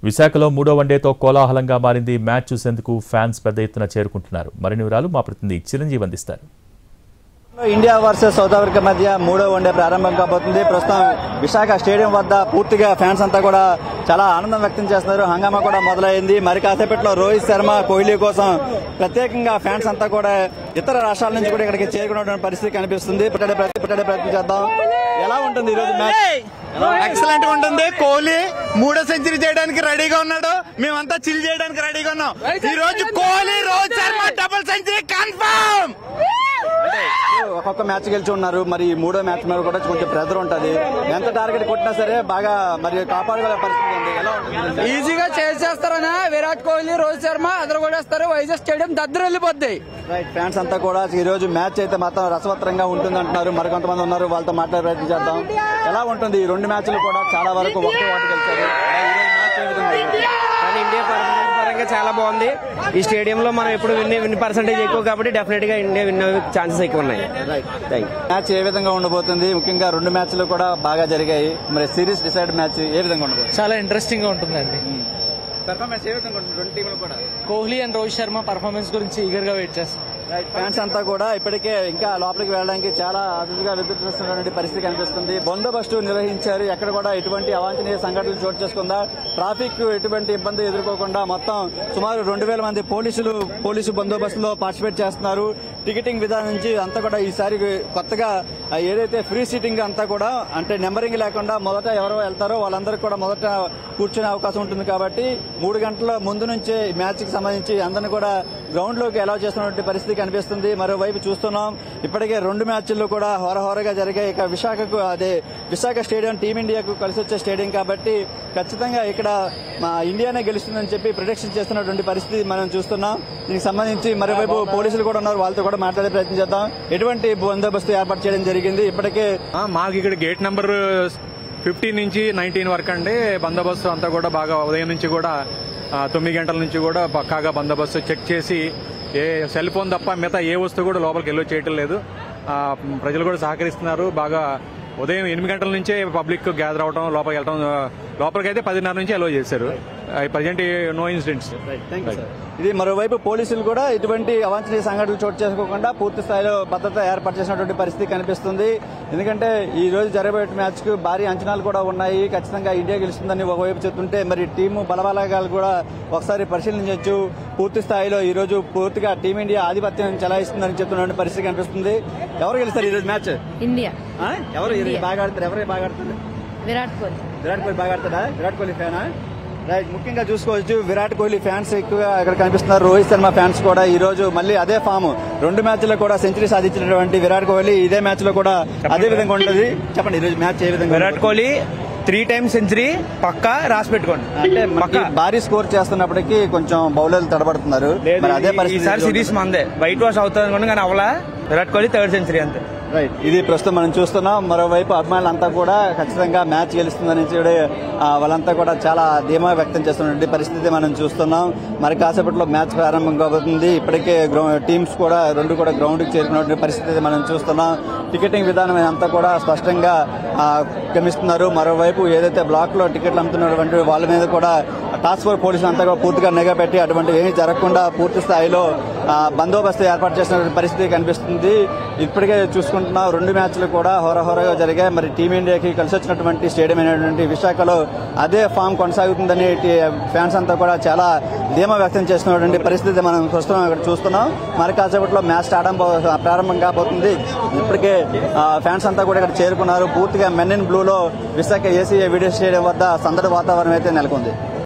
విశాఖలో మూడో వన్డేతో కోలాహలంగా మారింది. మ్యాచ్ చూసేందుకు ఫ్యాన్స్ పెద్ద ఎత్తున చేరుకుంటున్నారు. మరిన్ని వివరాలు మా ప్రతినిధి చిరంజీవి అందిస్తారు. ఇండియా వర్సెస్ సౌత్ ఆఫ్రికా మధ్య మూడో వన్డే ప్రారంభం కాబోతుంది. ప్రస్తుతం విశాఖ స్టేడియం వద్ద పూర్తిగా ఫ్యాన్స్ అంతా కూడా చాలా ఆనందం వ్యక్తం చేస్తున్నారు. హంగామా కూడా మొదలైంది. మరి కాసేపట్లో రోహిత్ శర్మ, కోహ్లీ కోసం ప్రత్యేకంగా ఫ్యాన్స్ అంతా కూడా ఇతర రాష్ట్రాల నుంచి కూడా ఇక్కడికి చేరుకున్నటువంటి పరిస్థితి కనిపిస్తుంది. ప్రయత్నం చేద్దాం. ఎలా ఉంటుంది ఈ రోజు మ్యాచ్? ఎక్సలెంట్ గా ఉంటుంది. కోహ్లీ 3వ సెంచరీ చేయడానికి రెడీగా ఉన్నాడు. మేమంతా చిల్ చేయడానికి రెడీగా ఉన్నాం. ఈ రోజు Kohli, Rohit Sharma double century confirm. ఒక్కొక్క మ్యాచ్ గెలిచి ఉన్నారు. మరి మూడో మ్యాచ్ మీద కూడా కొంచెం ప్రెజర్ ఉంటుంది. ఎంత టార్గెట్ కొట్టినా సరే బాగా మరి కాపాడుకునే పరిస్థితి ఉంది. ఎలా ఉంటుంది? ఈజీగా చేసేస్తారని విరాట్ కోహ్లీ, రోహిత్ శర్మ అదరగొడేస్తారు. వైజాగ్ స్టేడియం దద్దరు వెళ్ళిపోద్ది. రైట్, ఫ్యాన్స్ అంతా కూడా ఈ రోజు మ్యాచ్ అయితే మాత్రం రసవత్తరంగా ఉంటుంది అంటున్నారు. మరి కొంతమంది ఉన్నారు, వాళ్ళతో మాట్లాడే ప్రయత్నం చేద్దాం. ఎలా ఉంటుంది? ఈ రెండు మ్యాచ్లు కూడా చాలా వరకు ఒకటే వాటి గెలిచారు. ఇండియా పరంగా చాలా బాగుంది. ఈ స్టేడియంలో మనం ఎప్పుడు విన్ పర్సెంటేజ్ ఎక్కువ కాబట్టి డెఫినెట్ గా ఇండియా విన్ ఛాన్సెస్ ఎక్కువ ఉన్నాయి. మ్యాచ్ ఏ విధంగా ఉండబోతుంది? ముఖ్యంగా రెండు మ్యాచ్లు కూడా బాగా జరిగాయి. మరి సిరీస్ డిసైడ్ మ్యాచ్ ఏ విధంగా ఉండబోతుంది? చాలా ఇంట్రెస్టింగ్ గా ఉంటుందండి. పర్ఫార్మెన్స్ ఏ విధంగా ఉంటుంది రెండు టీంలు కూడా? కోహ్లీ అండ్ రోహిత్ శర్మ పర్ఫార్మెన్స్ గురించి ఈగర్ గా వెయిట్ చేస్తాం. ఫ్యాన్స్ అంతా కూడా ఇప్పటికే ఇంకా లోపలికి వెళ్ళడానికి చాలా అదుపుగా ఎదురుస్తున్నటువంటి పరిస్థితి కనిపిస్తుంది. బందోబస్తు నిర్వహించారు. ఎక్కడ కూడా ఎటువంటి అవాంఛనీయ సంఘటనలు చోటు చేసుకుందా, ట్రాఫిక్ ఎటువంటి ఇబ్బంది ఎదుర్కోకుండా మొత్తం సుమారు 2000 మంది పోలీసు బందోబస్తులో పార్టిసిపేట్ చేస్తున్నారు. టికెటింగ్ విధానం నుంచి అంతా కూడా ఈసారి కొత్తగా ఏదైతే ఫ్రీ సీటింగ్ అంతా కూడా అంటే నెంబరింగ్ లేకుండా మొదట ఎవరో వెళ్తారో వాళ్ళందరికీ కూడా మొదట కూర్చునే అవకాశం ఉంటుంది. కాబట్టి 3 గంటల ముందు నుంచే మ్యాచ్ కి సంబంధించి అందరినీ కూడా గ్రౌండ్ లోకి అలౌ చేస్తున్నటువంటి పరిస్థితి కనిపిస్తుంది. మరోవైపు చూస్తున్నాం ఇప్పటికే 2 మ్యాచ్లు కూడా హోరహోరగా జరిగాయి. ఇక విశాఖ స్టేడియం టీమిండియాకు కలిసి వచ్చే స్టేడియం కాబట్టి ఖచ్చితంగా ఇక్కడ మా ఇండియానే గెలుస్తుందని చెప్పి ప్రిడిక్షన్ చేస్తున్నటువంటి పరిస్థితి మనం చూస్తున్నాం. దీనికి సంబంధించి మరోవైపు పోలీసులు కూడా ఉన్నారు, వాళ్ళతో కూడా మాట్లాడే ప్రయత్నం చేద్దాం. ఎటువంటి బందోబస్తు ఏర్పాటు చేయడం జరిగింది? ఇప్పటికే మాకు ఇక్కడ గేట్ నెంబర్ 15 నుంచి 19 వరకు అండి బందోబస్తు అంతా కూడా బాగా ఉదయం నుంచి కూడా 9 గంటల నుంచి కూడా పక్కాగా బందోబస్తు చెక్ చేసి ఏ సెల్ ఫోన్ తప్ప మిగతా ఏ వస్తువు కూడా లోపలికి ఎల్లో చేయటం లేదు. ప్రజలు కూడా సహకరిస్తున్నారు. బాగా ఉదయం 8 గంటల నుంచే పబ్లిక్ గ్యాదర్ అవడం, లోపలికి వెళ్ళడం. లోపలికైతే 10:30 నుంచి అలో చేశారు. Present no incidents. ఇది మరోవైపు పోలీసులు కూడా ఇటువంటి అవాంఛనీయ సంఘటనలు చోటు చేసుకోకుండా పూర్తి స్థాయిలో భద్రత ఏర్పాటు చేసినటువంటి పరిస్థితి కనిపిస్తుంది. ఎందుకంటే ఈ రోజు జరగబోయే మ్యాచ్ కు భారీ అంచనాలు కూడా ఉన్నాయి. ఖచ్చితంగా ఇండియా గెలుస్తుందని ఒకవైపు చెప్తుంటే మరి టీము బలబలాగాలు కూడా ఒకసారి పరిశీలించవచ్చు. పూర్తి స్థాయిలో ఈ రోజు పూర్తిగా టీమిండియా ఆధిపత్యం చెలాయిస్తుందని చెప్తున్న పరిస్థితి కనిపిస్తుంది. ఎవరు గెలుస్తారు ఈ రోజు మ్యాచ్? ఇండియా. ఎవరు బాగా ఆడతారు? ఎవరు బాగా ఆడుతుంది? విరాట్ కోహ్లీ బాగా ఆడతాడా? విరాట్ కోహ్లీ ఫ్యానా? రైట్, ముఖ్యంగా చూసుకోవచ్చు విరాట్ కోహ్లీ ఫ్యాన్స్ ఎక్కువగా ఇక్కడ కనిపిస్తున్నారు. రోహిత్ శర్మ ఫ్యాన్స్ కూడా ఈ రోజు మళ్ళీ అదే ఫామ్ 2 మ్యాచ్ల్లో కూడా సెంచరీ సాధించినటువంటి విరాట్ కోహ్లీ ఇదే మ్యాచ్ లో కూడా అదే విధంగా ఉంటుంది. చెప్పండి ఈ రోజు మ్యాచ్ ఏ విధంగా? విరాట్ కోహ్లీ 3 times సెంచరీ పక్కా రాసి పెట్టుకోండి. అంటే భారీ స్కోర్ చేస్తున్నప్పటికీ కొంచెం బౌలర్లు తడబడుతున్నారు. అదే పరిస్థితి సిరీస్ మందే వైట్ వాష్ అవుతుంది అనుకోండి, కానీ అవలా విరాట్ కోహ్లీ 3rd సెంచరీ అంతే. రైట్, ఇది ప్రస్తుతం మనం చూస్తున్నాం. మరోవైపు అభిమానులంతా కూడా ఖచ్చితంగా మ్యాచ్ గెలుస్తుందని వాళ్ళంతా కూడా చాలా ధీమా వ్యక్తం చేస్తున్నటువంటి పరిస్థితి మనం చూస్తున్నాం. మరి కాసేపట్లో మ్యాచ్ ప్రారంభం కాబోతుంది. ఇప్పటికే టీమ్స్ కూడా 2 కూడా గ్రౌండ్ కి చేరుకున్నటువంటి పరిస్థితి మనం చూస్తున్నాం. టికెటింగ్ విధానం అంతా కూడా స్పష్టంగా గమనిస్తున్నారు. మరోవైపు ఏదైతే బ్లాక్ లో టికెట్లు అమ్ముతున్నటువంటి వాళ్ళ మీద కూడా టాస్క్ ఫోర్స్ పోలీసులు అంతా కూడా పూర్తిగా నిఘా పెట్టి అటువంటి ఏమీ జరగకుండా పూర్తి స్థాయిలో బందోబస్తు ఏర్పాటు చేసినటువంటి పరిస్థితి కనిపిస్తుంది. ఇప్పటికే చూసుకుంటున్నాం 2 మ్యాచ్లు కూడా హోరహోరగా జరిగాయి. మరి టీమిండియాకి కలిసి వచ్చినటువంటి స్టేడియం అయినటువంటి విశాఖలో అదే ఫామ్ కొనసాగుతుందని ఫ్యాన్స్ అంతా కూడా చాలా ధీమా వ్యక్తం చేస్తున్నటువంటి పరిస్థితి మనం ప్రస్తుతం ఇక్కడ చూస్తున్నాం. మరి కాసేపట్లో మ్యాచ్ ప్రారంభం కాబోతుంది. ఇప్పటికే ఫ్యాన్స్ అంతా కూడా ఇక్కడ చేరుకున్నారు. పూర్తిగా మెన్ ఇన్ బ్లూలో విశాఖ ఏసీఏ వీడియో స్టేడియం వద్ద సందడి వాతావరణం అయితే నెలకొంది.